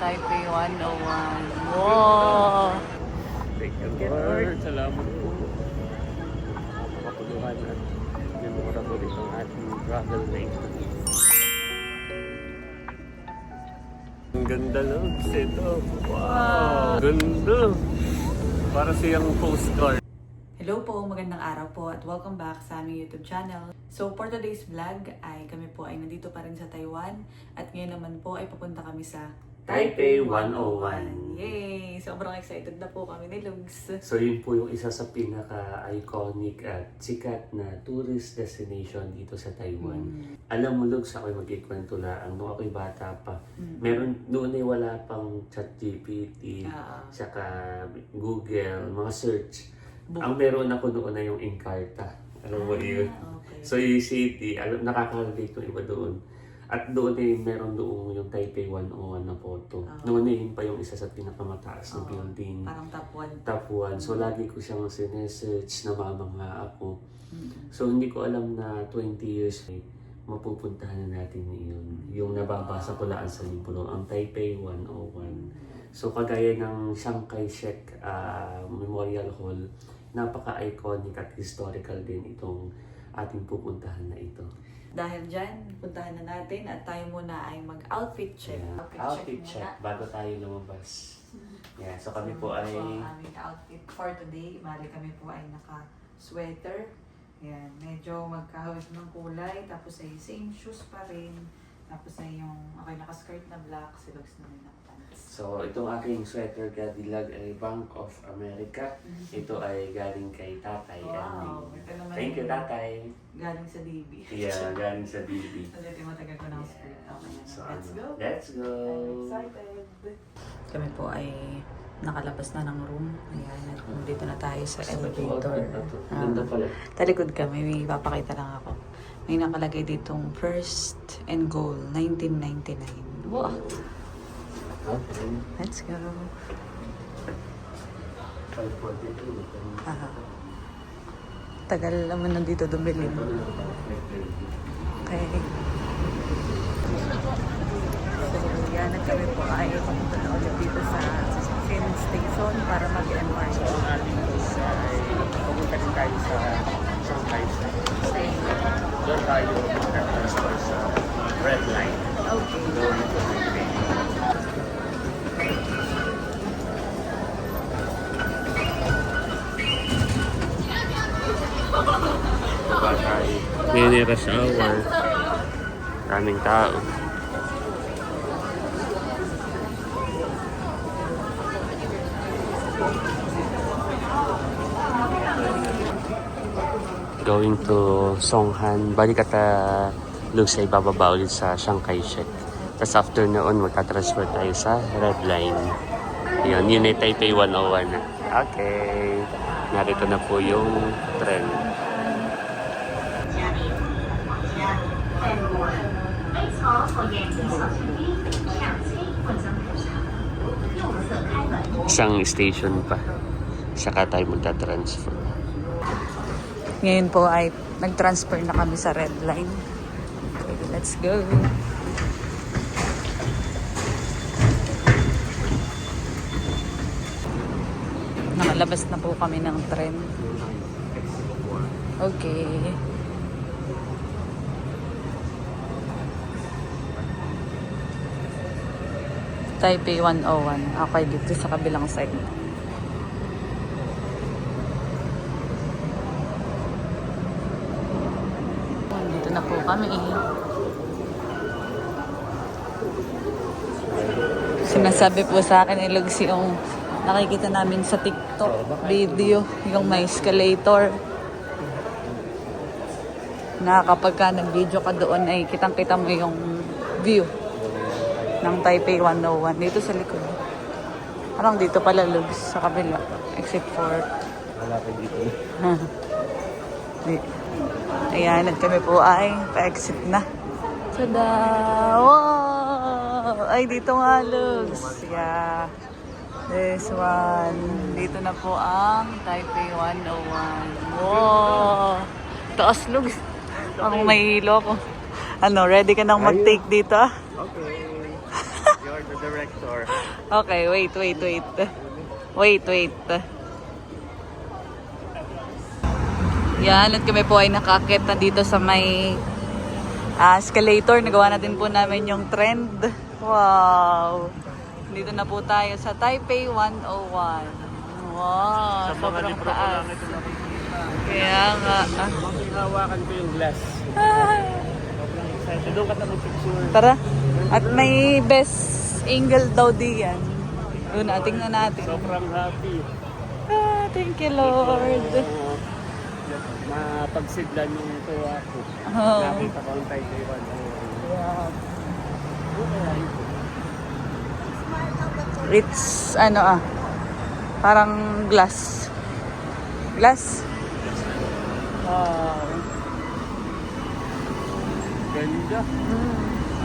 Taipei 101. Wow! Thank you, Lord. Salamat po. Makapaguluhan at memora po rin ang ating travel day. Ang ganda lang. Ito. Wow! Ganda. Para siyang postcard. Hello po, magandang araw po at welcome back sa aming YouTube channel. So for today's vlog ay kami po ay nandito pa rin sa Taiwan at ngayon naman po ay papunta kami sa Taipei 101. Yay! Sobrang excited na po kami ni Lugs. So yun po yung isa sa pinaka-iconic at sikat na tourist destination dito sa Taiwan. Alam mo, Lugs, ako'y magkikwento lang. Nung ako'y bata pa, meron noon ay wala pang ChatGPT, saka Google, mga search. Ang meron ako noon na yung Encarta. Alam mo yun? Okay. So yung city, nakaka-relate yung iba doon. At doon ay meron doon yung Taipei 101 na photo. Noon ay yun pa yung isa sa pinakamataas na building. Parang top 1. Top 1. So lagi ko siyang sinesearch, namamangha ako. So hindi ko alam na 20 years mapupuntahan na natin yun. Yung nababasa ko lang sa libro, ang Taipei 101. So kagaya ng Chiang Kai-shek Memorial Hall, napaka-iconic at historical din itong ating pupuntahan na ito. Dahil dyan, puntahan na natin at tayo muna ay mag-outfit check. Yeah. Outfit check bago tayo lumabas. Yeah, so kami po ay... ang aming outfit for today. Mali kami po ay naka-sweater. Yan, medyo magkahawig ng kulay. Tapos ay same shoes pa rin. Tapos ay yung okay, naka-skirt na black. Si Lugs na rin naka-pants. So itong aking sweater Cadillac ay Bank of America. Ito ay galing kay Tatay. Wow! Ito naman Thank you, Tatay. galing sa DB. Yeah, galing sa DB. Kasi matagal ko ng skirt. Okay, let's go! Let's go! I'm excited! Kami po ay nakalabas na ng room. Ayan, at dito na tayo sa elevator. Ganda pala. Talikod kami, may papakita lang ako. May nakalagay ditong first and goal, 1999. Wow! Okay. Let's go! 542. Tagal naman nandito dumili. Okay. So, yan na kami po ay pumunta na ulit dito sa Shin Station para mag-MRT. So, ang ating bus ay pumunta din tayo sa Chiang Kai-shek. Doon tayo mag-transfer sa Red Line. Okay. Going to Taipei. Ngayon ay rush hour. Daming tao. Going to Songhan. Balik at Lugs ay bababa ulit sa Chiang Kai-shek. Tapos after noon, magta-transfer tayo sa Red Line. Yun ay Taipei 101 na. Okay. Narito na po yung tren. Isang station pa. Saka tayo magta-transfer. Ngayon po ay nag-transfer na kami sa Red Line. Okay, let's go! Nakalabas na po kami ng tren. Okay. Taipei 101. Okay, dito sa kabilang side. Dito na po kami. Sinasabi po sa akin ni Lugs yung nakikita namin sa TikTok video, yung may escalator. Na kapag ka nag-video ka doon ay kitang-kita mo yung view ng Taipei 101 dito sa likod. Parang dito pala, Lugs, sa kabila. Except for... Wala ka dito. Ayan, at kami po ay pa-exit na. Tada! Wow! Ay, dito nga, Lugs. Yeah. This one. Dito na po ang Taipei 101. Wow! Taas, Lugs. Ang may hilo ko. Ano, ready ka nang mag-take dito? Okay. You're are the director. Okay, wait. Wait. Yan, at kami po ay nakakit na dito sa may escalator. Nagawa natin po namin yung trend. Wow! Dito na po tayo sa Taipei 101. Wow! Sobrang taas. ito nakikita. Kaya nga. Hawakan ko yung glass. Sobrang excited. Doon ka na mag-picture. Tara. At may best angle daw diyan. Doon na, tingnan natin. Sobrang happy. Thank you, Lord. Mapagsidlan yung tuwa ko. Oh. Nakita ko ang Taipei 101. Yeah. Okay. It's parang glass. Glass? Wow. Ganda.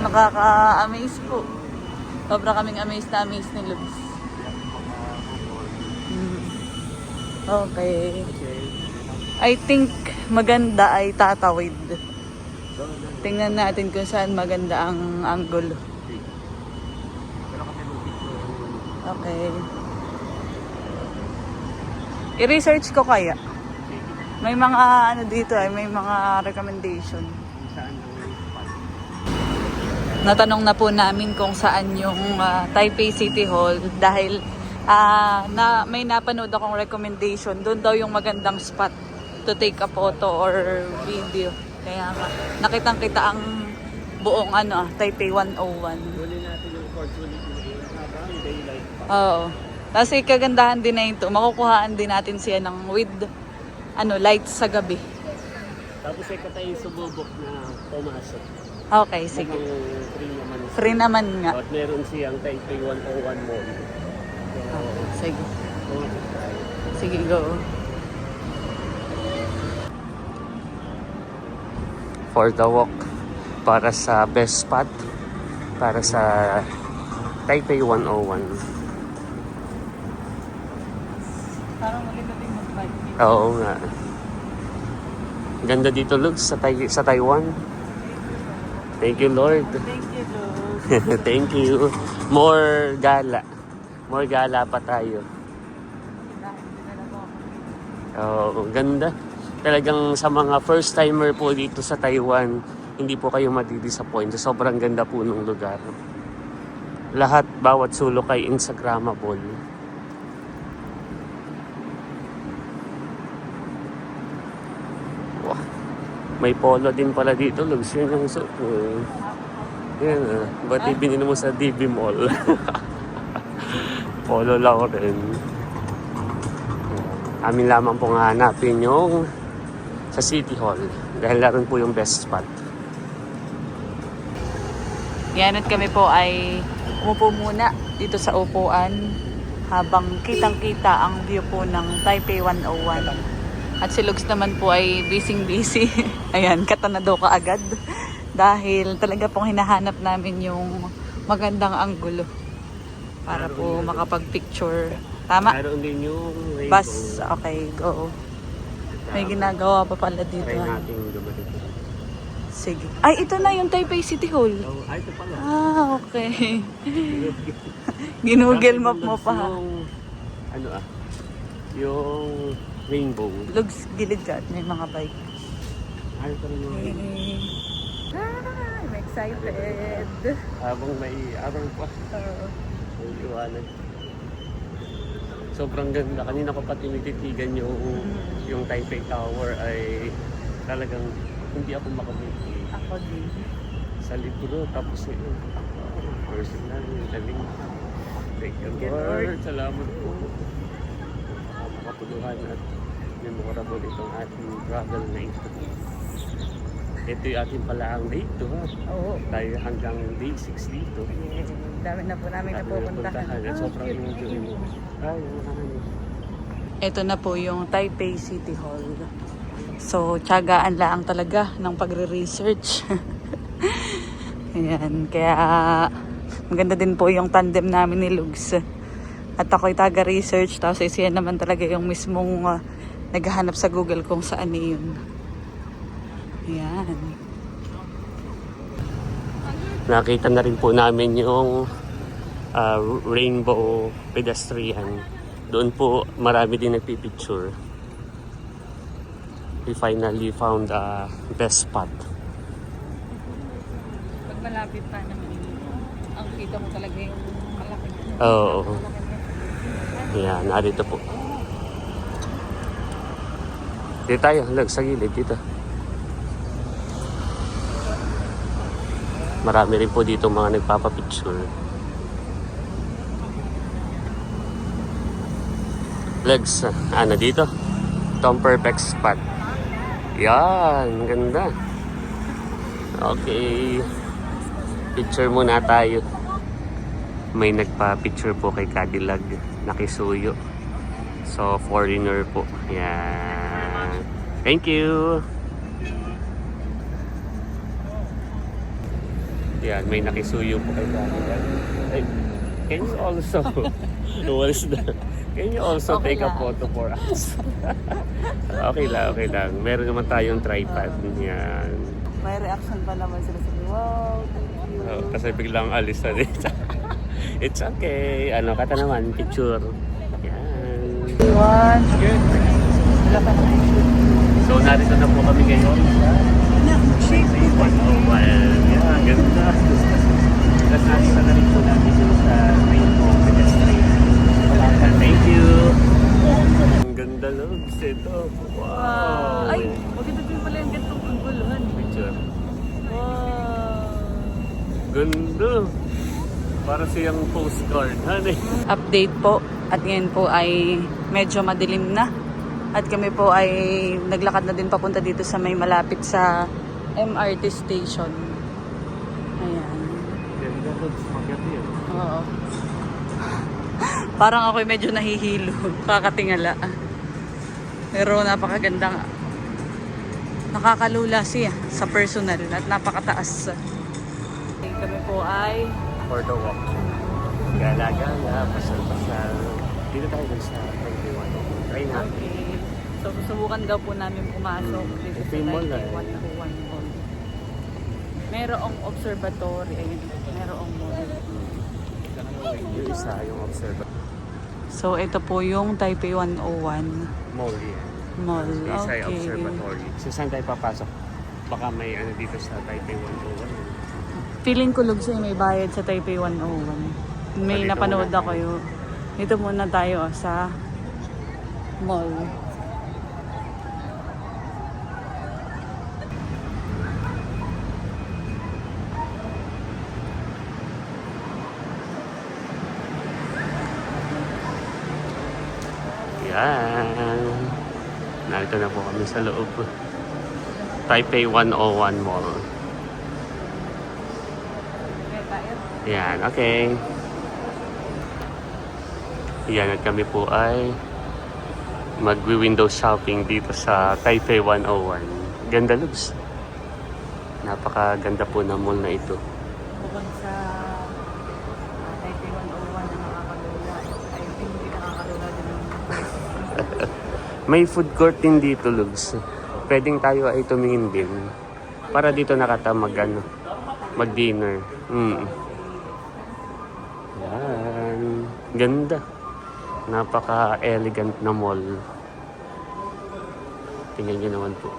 Nakaka-amaze po. Sobra kaming amaze ni Lubs. Okay. I think maganda ay tatawid. Tingnan natin kung saan maganda ang angulo. Okay. I-research ko kaya. May mga dito may mga recommendation. Natanong na po namin kung saan yung Taipei City Hall dahil may napanood akong recommendation. Doon daw yung magandang spot to take a photo or video. Kaya nga, nakitang-kita ang buong Taipei 101. Huli natin yung opportunity habang daylight pa. Oo. Kasi kagandahan din na ito. Makukuhaan din natin siya ng with lights sa gabi. Tapos ay tayo sububok na pumasok. Okay, sige. Mukhang free naman. Free naman nga. At meron siyang Taipei 101 mall. Sige. Pumasok tayo. Sige, go. For the walk para sa best spot para sa Taipei 101. Parang maganda din mag-bike. Oo nga. Ganda dito, Lug, sa Taiwan. Thank you, Lord. Thank you, Lord. Thank you. More gala. More gala pa tayo. Oo, ganda. Talagang sa mga first timer po dito sa Taiwan, hindi po kayo madidisappoint. Sobrang ganda po ng lugar. Lahat, bawat sulok ay Instagrammable. Wow. May polo din pala dito, Lugs. Yun yung yan ba't ibinin mo sa DB Mall? Polo lang rin. Amin lamang pong hanapin yung sa City Hall dahil naroon po yung best spot. Yan at kami po ay umupo muna dito sa upuan habang kitang-kita ang view po ng Taipei 101. At si Lugs naman po ay busy. Ayan, katanado ka agad dahil talaga pong hinahanap namin yung magandang anggulo para po makapag-picture. Tama? Meron din yung rainbow. Bus. Okay, go. May ginagawa pa pala dito. Try natin dumating. Sige. Ay, ito na yung Taipei City Hall. Oh, ay, ito pala. Okay. Ginugel map mo pa. Yung, yung rainbow. Lugs, gilid ka at may mga bike. Ay, ito rin yung rainbow. I'm excited. Habang may araw pa. May iwanan. Sobrang ganda. Kanina ko pa tinititigan yung Taipei Tower ay talagang hindi ako makabiti. Ako din. Sa libro, tapos yun. Personal, galing. Thank you, you, Lord. Salamat po. Makapuluhan at memorable itong ating travel na ito. Ito yung ating palaang day ito, ha? Oo. Tayo hanggang day 6 dito. Dami na po namin napupuntahan. Sobrang enjoy mo. Ay, Ito na po yung Taipei City Hall. So, tiyagaan lang talaga ng pagre-research. Ayan, kaya maganda din po yung tandem namin ni Lugs. At ako'y taga-research, tapos siya naman talaga yung mismong naghahanap sa Google kung saan yun. Ayan. Nakita na rin po namin yung rainbow pedestrian. Doon po marami din nagpipicture. We finally found the best spot. Pag malapit pa naman, ang kita mo talaga yung malaki. Oo. Yan, narito po. Dito tayo, sa gilid dito. Marami rin po dito mga nagpapapicture. Legs, ano dito? Ito ang perfect spot. Yan, ganda. Okay. Picture muna tayo. May nagpa-picture po kay Cadillac, nakisuyo. So, foreigner po. Yan. Thank you. Yan, may nakisuyo po kay Cadillac. Ay, can you also, what is that? Can you also Okay take a lang. photo for us? Okay lang, okay lang. Meron naman tayong tripod. Yan. May reaction pa naman sila sa wow, thank you. Kasi biglang alis na dito. It's okay. Ano, kata naman, picture. Yan. One. Wala pa na. So, narito na po kami ngayon. Yan, ganda. Tapos narito na rin po natin yung sa rainbow pedestrian. Thank you. Ang ganda looks ito. Wow. Ay, maganda din pala yung gantong angguluhan. Picture. Wow. Ganda. Para siyang postcard. Honey. Update po. At ngayon po ay medyo madilim na. At kami po ay naglakad na din papunta dito sa may malapit sa MRT station. Ayan. Ganda looks. Maganda yun. Oo. Parang ako'y medyo nahihilo. Kakatingala. Pero napakaganda nga. Nakakalula siya sa personal at napakataas. Kami po ay For the walk. Gala-gala, pasal-pasal. Dito tayo sa 21. Try natin. okay. So susubukan daw po namin pumasok dito Ito sa yung mall, 9101 mall. Merong observatory. Ayun. Merong mall. Yung isa, yung observer. So ito po yung Taipei 101 Mall yan. mall. Yung isa yung Okay. observatory. So saan tayo papasok? Baka may ano dito sa Taipei 101. Feeling ko Lugsay may bayad sa Taipei 101. May Dito napanood muna ako yun. Dito muna tayo sa mall. Yan. Narito na po kami sa loob. Taipei 101 Mall. Yan, okay. Yan, at kami po ay magwi-window shopping dito sa Taipei 101. Ganda looks. Napakaganda po ng mall na ito. Bukod sa Taipei 101 na nakakalula, ay hindi nakakalula din ng May food court din dito, Lugs. Pwedeng tayo ay tumingin din. Para dito nakata mag-dinner. Yan. Ganda. Napaka-elegant na mall. Tingnan nyo naman po.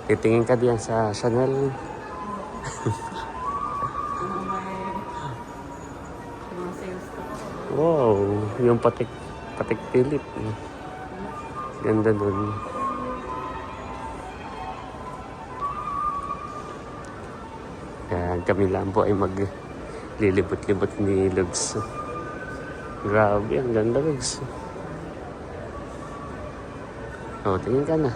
Titingin ka diyan sa Chanel. mga sales to. Wow, yung patik Philip. Ganda dun. Kaya kami lang po ay maglilibot-libot ni Lugs. Grabe, ang ganda Lugs. Oh, tingin ka na.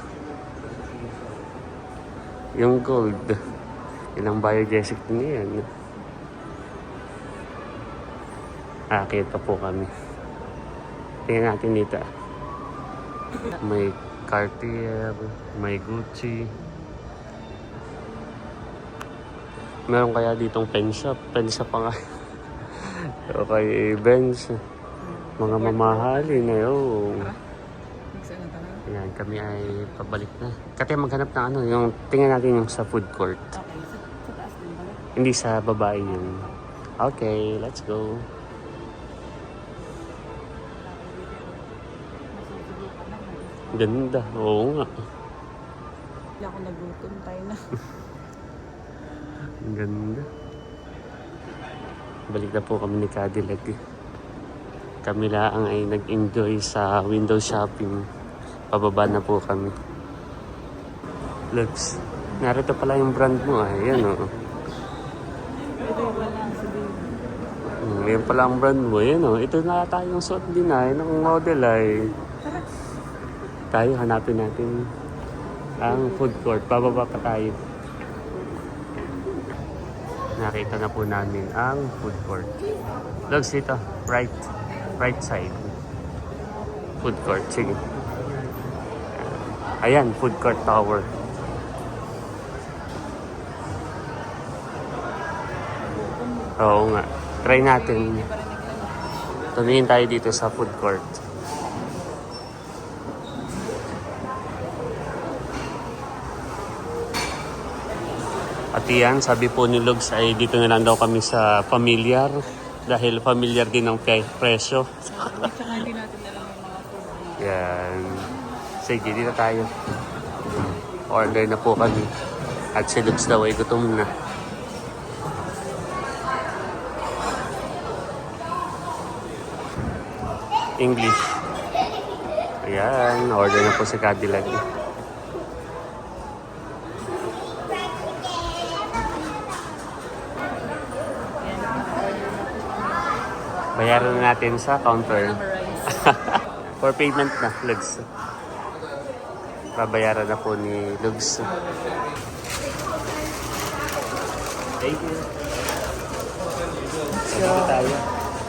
Yung gold. Ilang biogesic din yan. Akit pa po kami. Tingnan natin dito. May Cartier, may Gucci. Meron kaya ditong pen shop. Pen shop pa nga. Okay, Benz. Mga mamahalin na yun. Next na talaga. Ayan, kami ay pabalik na. Kati maghanap na ano, yung tingnan natin yung sa food court. Okay, sa taas din ba? Hindi sa babae yun. Okay, let's go. Ganda, oo nga. Hindi ako nagutom, tayo na. Ang ganda. Balik na po kami ni Cadillac. Kami lang ay nag-enjoy sa window shopping. Pababa na po kami. Looks, narito pala yung brand mo. Ayan o. Ito yung walang sabihin. Yan pala ang brand mo. Ayan o. Ito na tayong suot din ay ng model ay. Tayo hanapin natin ang food court. Bababa pa tayo. Nakita na po namin ang food court. Looks dito. Right side. Food court. Sige. Ayan, food court tower. Oo nga. Try natin. Tumingin tayo dito sa food court. At yan, sabi po ni Lugs ay dito na lang daw kami sa familiar. Dahil familiar din ang presyo. Tsaka hindi natin alam yung mga food. Yan. Sige, dito tayo. Order na po kami. At si Lugs daw ay gutom na. English. Ayan, order na po si Cadillac. Bayaran na natin sa counter. For payment na, Lugs. Babayaran na po ni Lugs. Thank you. Dito tayo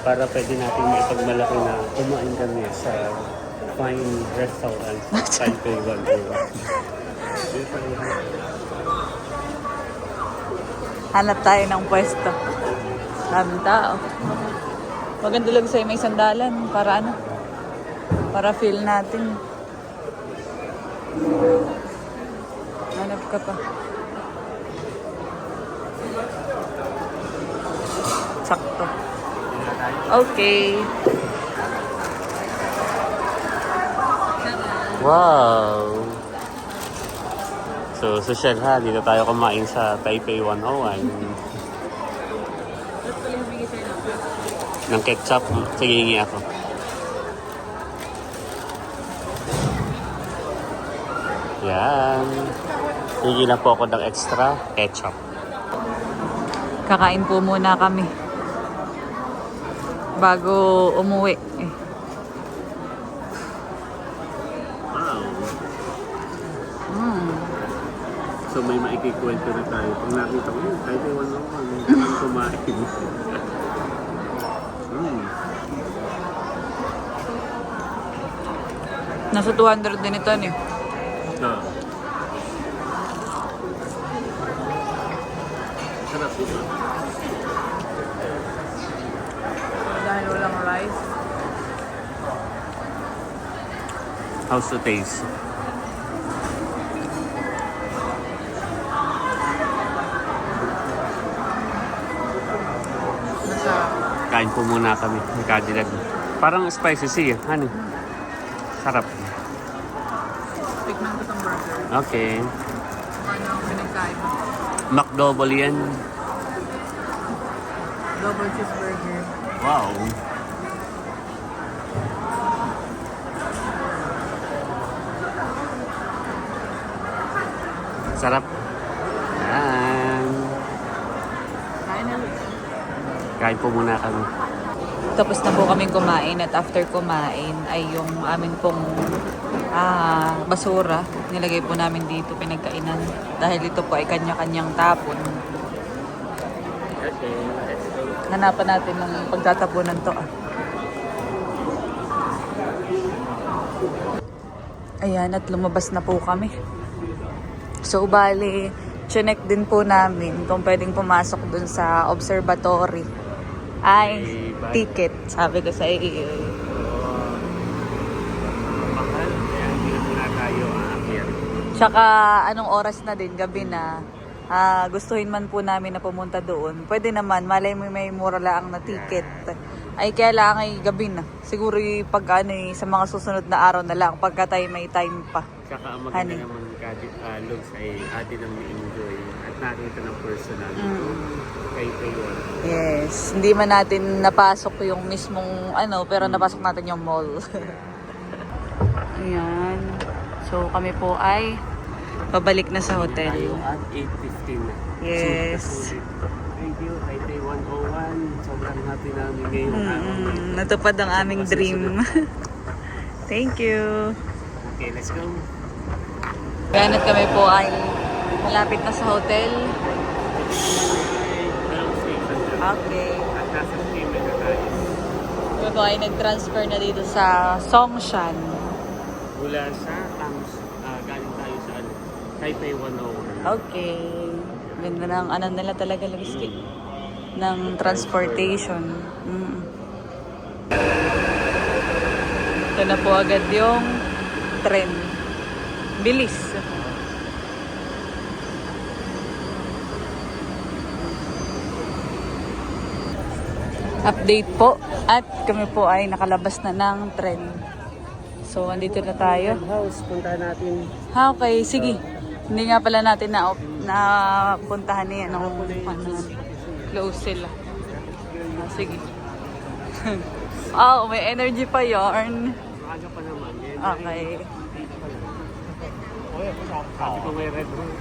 para pwede natin maipagmalaki na kumain kami sa fine restaurant. Taipei 101. Hanap tayo ng pwesto. Daming tao. Maganda lang sa'yo may sandalan para ano? Para feel natin. Hanap ka pa. Sakto. Okay. Wow! So, social ha. Dito tayo kumain sa Taipei 101. Ng ketchup. Sige, hingi ako. Yan. Hingi na po ako ng extra ketchup. Kakain po muna kami. Bago umuwi. Wow. Mm. So, may maikikwento na tayo. Pag nakita ko yun, Taipei 101. Ang kumain. Nasa 200 din ito eh. Ah. Sarap ito. Dahil walang rice. How's the taste? Masarap. Kain po muna kami ng Cadillac. Parang spicy siya. Ano? Sarap. Tikman ko itong burger. Okay. Ano ang pinagkain mo? McDouble yan. Double cheeseburger. Wow. Sarap. Yan. Kain na. Kain po muna kami. Tapos na po kaming kumain at after kumain ay yung amin pong basura. Nilagay po namin dito pinagkainan. Dahil ito po ay kanya-kanyang tapon. Okay, let's go. Hanapan natin ng pagtatapunan to. Ayan, at lumabas na po kami. So, bali, chinek din po namin kung pwedeng pumasok dun sa observatory. Ay, ticket. Sabi ko sa iyo. Mahal, kaya hindi na po natin Tsaka anong oras na din, gabi na. Gustuhin man po namin na pumunta doon. Pwede naman, malay mo may mura lang na ticket. Ay kaya lang ay gabi na. Siguro pag sa mga susunod na araw na lang, pagka tayo may time pa. Saka ang maganda naman Logs ay atin ang enjoy at nakita ng personal kay Taylor. Yes, hindi man natin napasok yung mismong pero napasok natin yung mall. Ayan. So kami po ay pabalik na sa hotel. Tayo at 8:15 na. Yes. So, thank you, Taipei 101. Sobrang happy namin ngayong araw. Natupad ang aming dream. Thank you. Okay, let's go. Ganit kami po ay malapit na sa hotel. Okay. At nasa payment na tayo. Kami po ay nag-transfer na dito sa Songshan. Mula sa galing tayo sa Taipei 101. Okay. Ganda ng nila talaga logistic ng transportation. Ito na po agad yung tren. Bilis. Update po. At kami po ay nakalabas na ng tren. So, andito na tayo. House, puntahan natin. Okay. Sige. Hindi nga pala natin na puntahan niya. Close sila. Sige. May energy pa yarn. Maaga pa naman. Okay. Sabi ko may red room.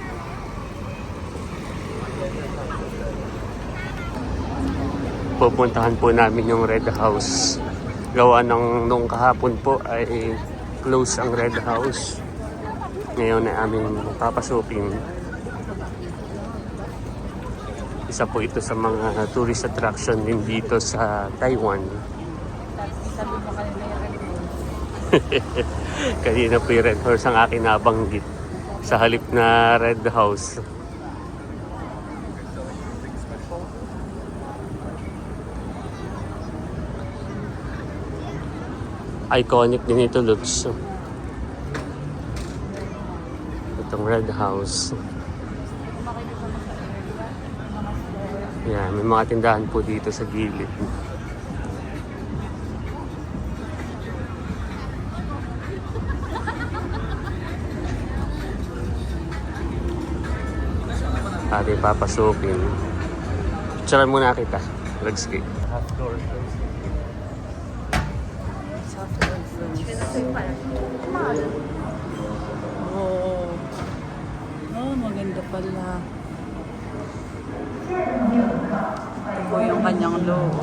Pupuntahan po namin yung Red House. Gawa nung kahapon po ay close ang Red House. Ngayon ay aming papasukin. Isa po ito sa mga tourist attraction din dito sa Taiwan. Sabi mo kanina yung Red Bull. Kanina po yung Red Horse ang aking nabanggit sa halip na Red House. Iconic din ito, Lutz. Itong Red House. Yan, may mga tindahan po dito sa gilid. Ating papasukin. Picturean muna kita. Let's go. Half door. Maganda pala. Ito po yung kanyang logo.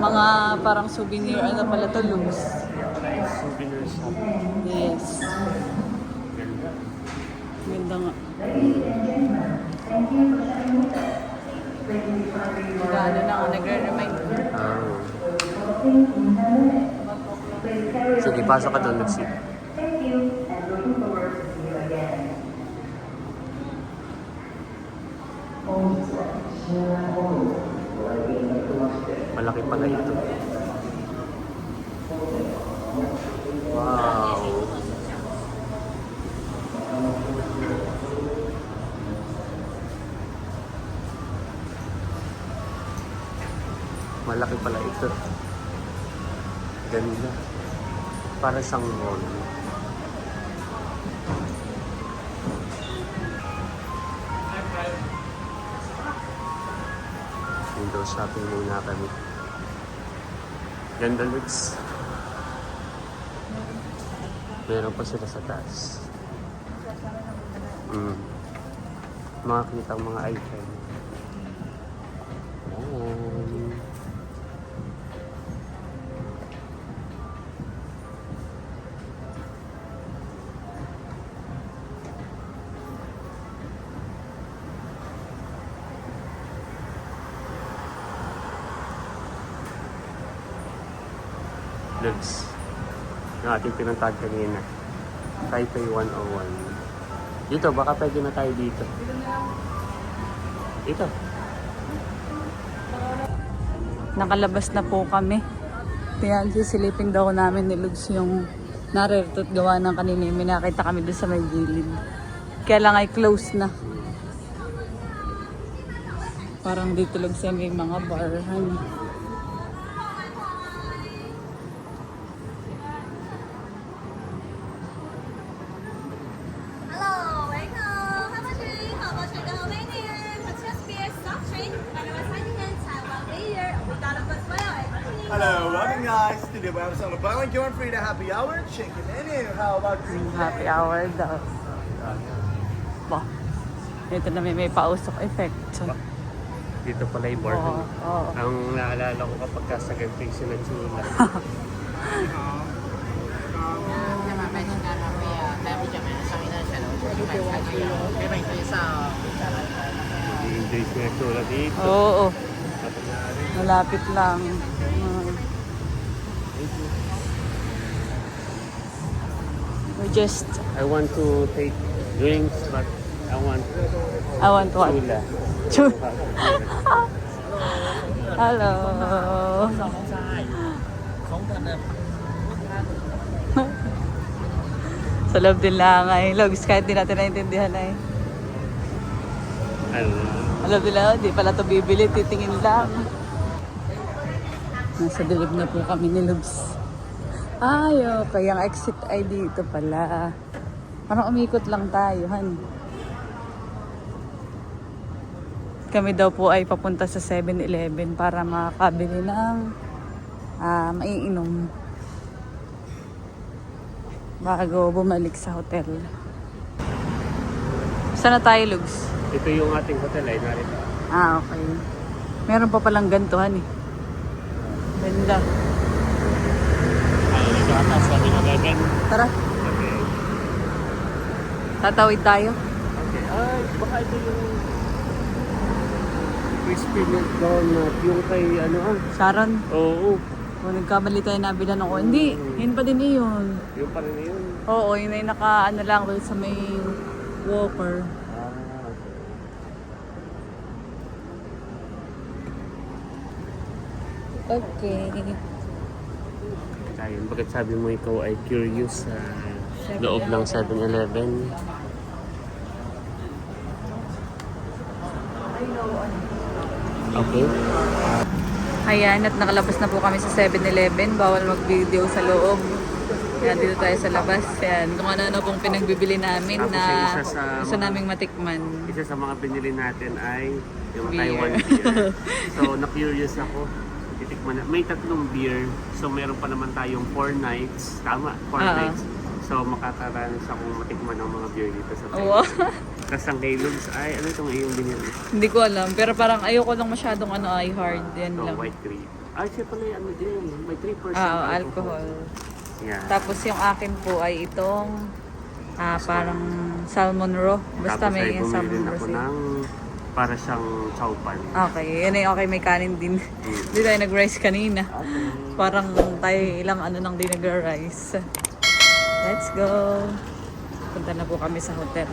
Mga parang souvenir, pala to, Luz? Souvenir shop. Yes. Ganda. Ganda nga. Gano na nga, nagre-remind. Sige, pasok ka doon, Lucy. Malaki pala ito. Wow. Malaki pala ito. Ganda. Para siyang mall. Window shopping muna kami. Ganda, Lutz. Meron pa sila sa taas. Makakita ang mga item. Ayan. Lutz. Yung ating pinuntahan kanina. Taipei 101. Dito, baka pwede na tayo dito. Dito. Nakalabas na po kami. Kaya sisilipin daw namin ni Luz yung Naririto't gawa ng kanina. May nakita kami doon sa may gilid. Kaya lang ay close na. Parang dito lang sa may mga barhan. Hello, welcome. How about you? How about you go in? What's your space? Soft drink. By the way, signing in. Taiwan beer. We got a good well. Hello, welcome guys. Today we have some Bang John Frida happy hour. Chicken in here. How about you? Happy hour daw. Bah, ito na may pausok effect. Dito pala yung bar. Oo. Ang naalala ko kapag sa ganito yung sinachula. I-enjoy sinachula dito. Oo. Tapos na rin. Malapit lang. We just, I want to take drinks, but I want I want what? chula. Hello. Sa loob din lang ay logs kahit di natin naintindihan ay. Ano? Alam nila, di pala ito bibili, titingin lang. Nasa dilig na po kami ni Logs. Ay, okay. Ang exit ay dito pala. Parang umikot lang tayo, han. Kami daw po ay papunta sa 7-Eleven para makakabili ng maiinom. Bago bumalik sa hotel. Saan na tayo, Logs? Ito yung ating hotel ay narito. Okay. Meron pa palang gantuhan eh. Ganda. Ay, ito ata sa 7-Eleven. Tara, Okay. tatawid tayo. Okay. Ay, baka ito yung crispy milk donut. Yung kay ano ah. Sharon, Oo. kung nagkamali tayo nabila ng hindi, yun pa din yun. Yung pa rin yun. Oo, yun ay naka ano lang doon sa may walker. Ah, okay. Okay. Ayun, bakit sabi mo ikaw ay curious sa loob ng 7-Eleven? Okay. Ayan, at nakalabas na po kami sa 7-Eleven. Bawal mag-video sa loob. Kaya dito tayo sa labas. Ayan, kung ano-ano pong pinagbibili namin Tapos na yung isa sa gusto mga- naming matikman. Isa sa mga binili natin ay yung Beer. Taiwan beer. So, na-curious ako. Titikman na. May 3 beer. So, meron pa naman tayong 4 nights. Tama, 4 Oo. nights. So, makakaranas akong matikman ng mga beer dito sa Oo. Taiwan. Tapos ang kay Lugs ay, ano itong iyong binili? Hindi ko alam, pero parang ayoko lang masyadong ano ay hard. Yan So, lang. white grape. Ah, siya pala yung ano din. May 3% Alcohol. Yeah. Tapos yung akin po ay itong parang salmon raw. Basta Tapos may ay bumili salmon din raw ako siya. ng para siyang chowpan. Okay, yun ay okay, may kanin din. Hindi tayo nag-rice kanina. Parang tayo ilang ano nang di nag-rice. Let's go. Punta na po kami sa hotel.